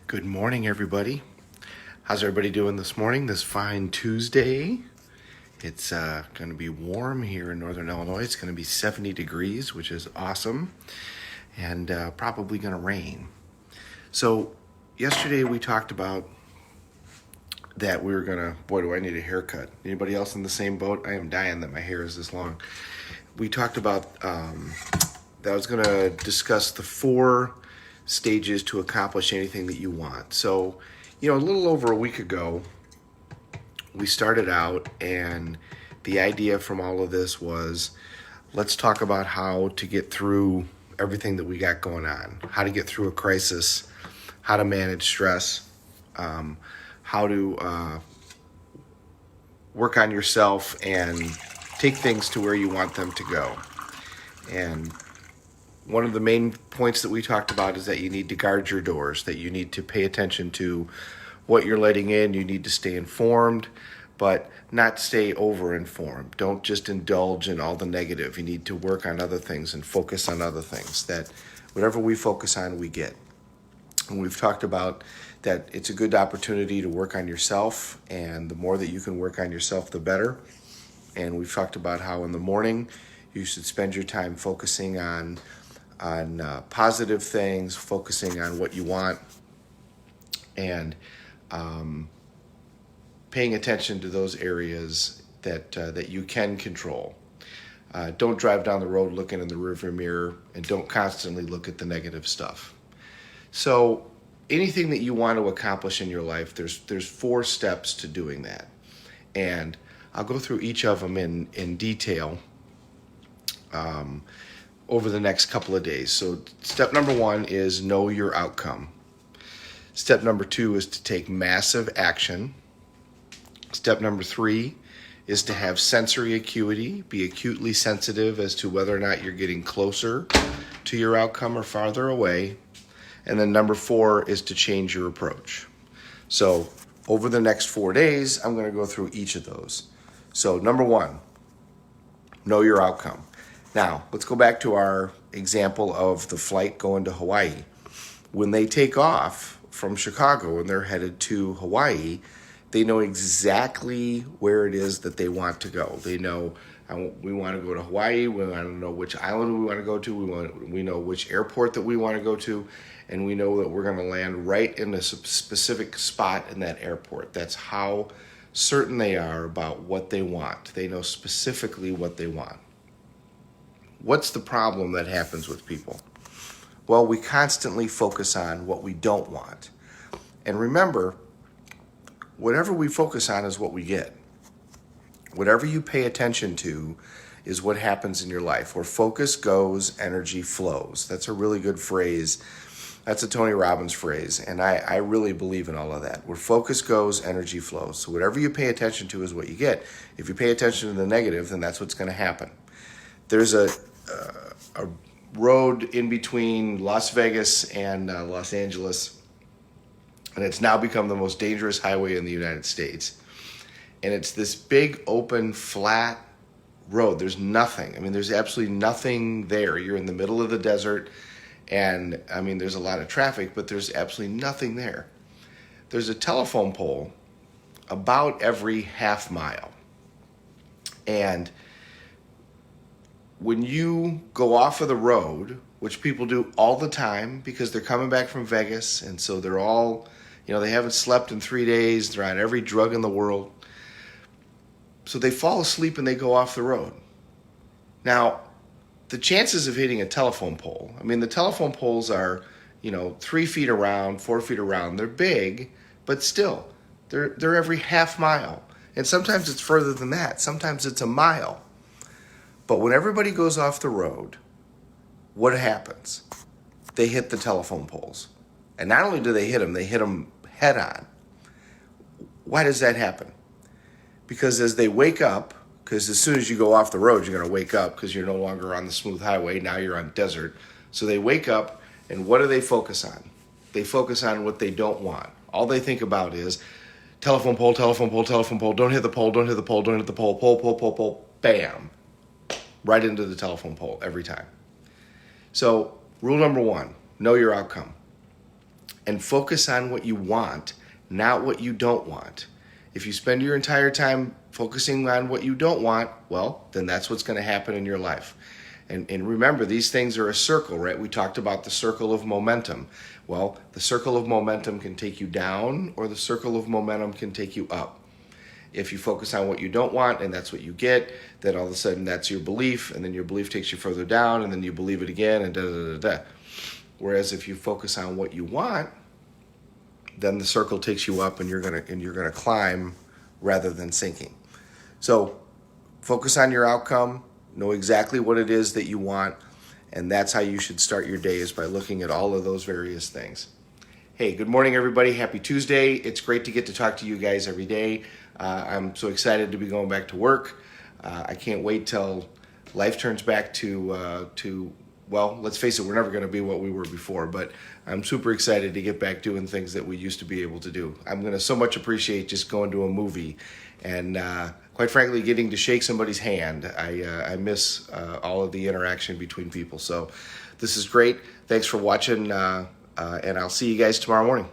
Good morning, everybody. How's everybody doing this morning, this fine Tuesday? It's going to be warm here in Northern Illinois. It's going to be 70 degrees, which is awesome, and probably going to rain. So yesterday we talked about that we were going to, boy, do I need a haircut. Anybody else in the same boat? I am dying that my hair is this long. We talked about that I was going to discuss the 4 stages to accomplish anything that you want. So, a little over a week ago, we started out, and the idea from all of this was, let's talk about how to get through everything that we got going on, how to get through a crisis, how to manage stress, how to work on yourself and take things to where you want them to go. And one of the main points that we talked about is that you need to guard your doors, that you need to pay attention to what you're letting in. You need to stay informed, but not stay over-informed. Don't just indulge in all the negative. You need to work on other things and focus on other things, that whatever we focus on, we get. And we've talked about that it's a good opportunity to work on yourself, and the more that you can work on yourself, the better. And we've talked about how in the morning you should spend your time focusing on positive things, focusing on what you want, and paying attention to those areas that you can control. Don't drive down the road looking in the rearview mirror, and don't constantly look at the negative stuff. So anything that you want to accomplish in your life, there's 4 steps to doing that. And I'll go through each of them in detail over the next couple of days. So step number 1 is know your outcome. Step number 2 is to take massive action. Step number 3 is to have sensory acuity, be acutely sensitive as to whether or not you're getting closer to your outcome or farther away. And then number 4 is to change your approach. So over the next 4 days, I'm going to go through each of those. So number 1, know your outcome. Now, let's go back to our example of the flight going to Hawaii. When they take off from Chicago and they're headed to Hawaii, they know exactly where it is that they want to go. They know we want to go to Hawaii. We want to know which island we want to go to. We know which airport that we want to go to. And we know that we're going to land right in a specific spot in that airport. That's how certain they are about what they want. They know specifically what they want. What's the problem that happens with people? Well, we constantly focus on what we don't want. And remember, whatever we focus on is what we get. Whatever you pay attention to is what happens in your life. Where focus goes, energy flows. That's a really good phrase. That's a Tony Robbins phrase, and I really believe in all of that. Where focus goes, energy flows. So whatever you pay attention to is what you get. If you pay attention to the negative, then that's what's going to happen. There's a road in between Las Vegas and Los Angeles, and it's now become the most dangerous highway in the United States. And it's this big, open, flat road. There's nothing. There's absolutely nothing there. You're in the middle of the desert, and there's a lot of traffic, but there's absolutely nothing there. There's a telephone pole about every half mile. And when you go off of the road, which people do all the time because they're coming back from Vegas, and so they're all, they haven't slept in 3 days, they're on every drug in the world. So they fall asleep and they go off the road. Now, the chances of hitting a telephone pole, the telephone poles are, 3 feet around, 4 feet around. They're big, but still, they're every half mile. And sometimes it's further than that. Sometimes it's a mile. But when everybody goes off the road, what happens? They hit the telephone poles. And not only do they hit them head on. Why does that happen? Because as they wake up, because as soon as you go off the road, you're going to wake up because you're no longer on the smooth highway. Now you're on desert. So they wake up, and what do they focus on? They focus on what they don't want. All they think about is telephone pole, telephone pole, telephone pole. Don't hit the pole, don't hit the pole, don't hit the pole, pole, pole, pole, pole. Bam. Right into the telephone pole every time. So rule number 1, know your outcome. and focus on what you want, not what you don't want. If you spend your entire time focusing on what you don't want, well, then that's what's going to happen in your life. And remember, these things are a circle, right? We talked about the circle of momentum. Well, the circle of momentum can take you down, or the circle of momentum can take you up. If you focus on what you don't want and that's what you get, then all of a sudden that's your belief, and then your belief takes you further down, and then you believe it again, and da-da-da-da. Whereas if you focus on what you want, then the circle takes you up, and you're gonna climb rather than sinking. So focus on your outcome, know exactly what it is that you want, and that's how you should start your day, is by looking at all of those various things. Hey, good morning, everybody. Happy Tuesday. It's great to get to talk to you guys every day. I'm so excited to be going back to work. I can't wait till life turns back to well, let's face it, we're never going to be what we were before, but I'm super excited to get back doing things that we used to be able to do. I'm going to so much appreciate just going to a movie and, quite frankly, getting to shake somebody's hand. I miss all of the interaction between people. So this is great. Thanks for watching, and I'll see you guys tomorrow morning.